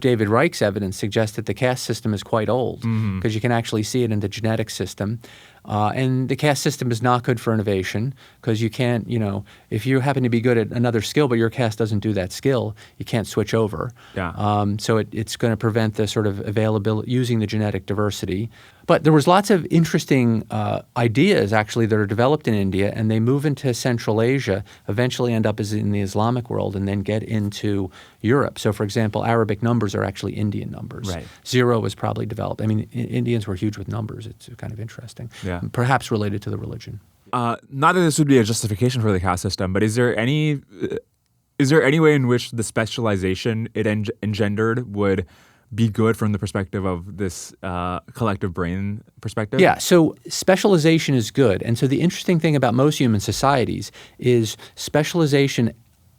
David Reich's evidence suggests that the caste system is quite old because you can actually see it in the genetic system. And the caste system is not good for innovation because you can't, if you happen to be good at another skill but your caste doesn't do that skill, you can't switch over. Yeah. So it's going to prevent the sort of availability, using the genetic diversity. But there was lots of interesting ideas actually that are developed in India, and they move into Central Asia, eventually end up as in the Islamic world, and then get into Europe. So for example, Arabic numbers are actually Indian numbers. Right. 0 was probably developed. I mean, Indians were huge with numbers. It's kind of interesting. Yeah. Perhaps related to the religion. Not that this would be a justification for the caste system, but is there any way in which the specialization it engendered would be good from the perspective of this collective brain perspective? Yeah, so specialization is good. And so the interesting thing about most human societies is specialization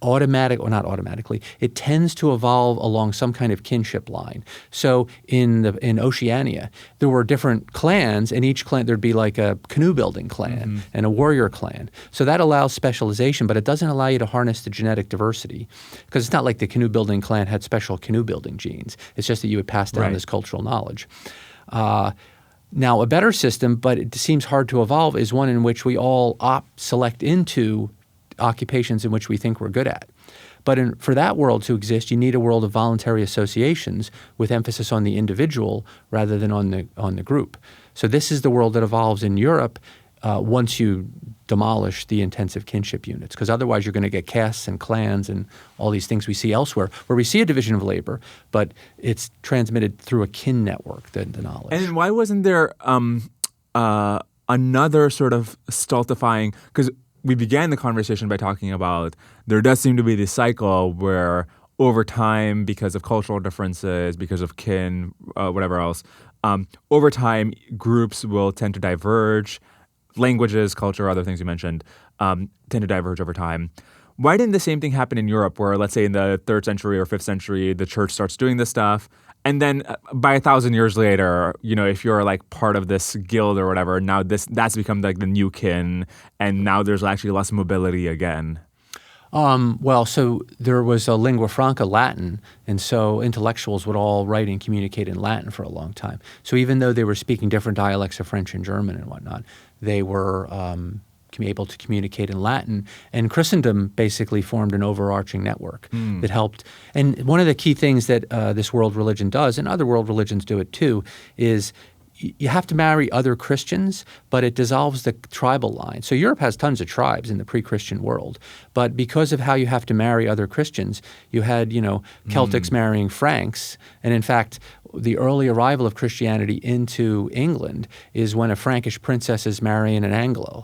not automatically, it tends to evolve along some kind of kinship line. So in Oceania, there were different clans, and each clan, there'd be like a canoe building clan and a warrior clan. So that allows specialization, but it doesn't allow you to harness the genetic diversity because it's not like the canoe building clan had special canoe building genes. It's just that you would pass down this cultural knowledge. Now, a better system, but it seems hard to evolve, is one in which we all select into occupations in which we think we're good at. But for that world to exist, you need a world of voluntary associations with emphasis on the individual rather than on the group. So this is the world that evolves in Europe once you demolish the intensive kinship units, because otherwise you're going to get castes and clans and all these things we see elsewhere, where we see a division of labor, but it's transmitted through a kin network, the knowledge. And why wasn't there another sort of stultifying, because we began the conversation by talking about there does seem to be this cycle where over time, because of cultural differences, because of kin, whatever else, over time groups will tend to diverge. Languages, culture, other things you mentioned tend to diverge over time. Why didn't the same thing happen in Europe where, let's say in the 3rd century or 5th century, the church starts doing this stuff, and then by 1,000 years later, if you're like part of this guild or whatever, now that's become like the new kin, and now there's actually less mobility again? Well, so there was a lingua franca, Latin, and so intellectuals would all write and communicate in Latin for a long time. So even though they were speaking different dialects of French and German and whatnot, they were able to communicate in Latin. And Christendom basically formed an overarching network that helped. And one of the key things that this world religion does, and other world religions do it too, is you have to marry other Christians, but it dissolves the tribal line. So Europe has tons of tribes in the pre-Christian world, but because of how you have to marry other Christians, you had, Celtics marrying Franks, and in fact, the early arrival of Christianity into England is when a Frankish princess is marrying an Anglo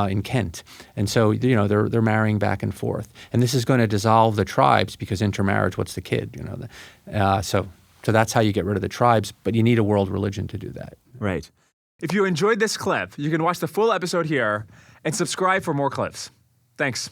in Kent. And so, they're marrying back and forth. And this is going to dissolve the tribes because intermarriage, what's the kid? So that's how you get rid of the tribes, but you need a world religion to do that. Right. If you enjoyed this clip, you can watch the full episode here and subscribe for more clips. Thanks.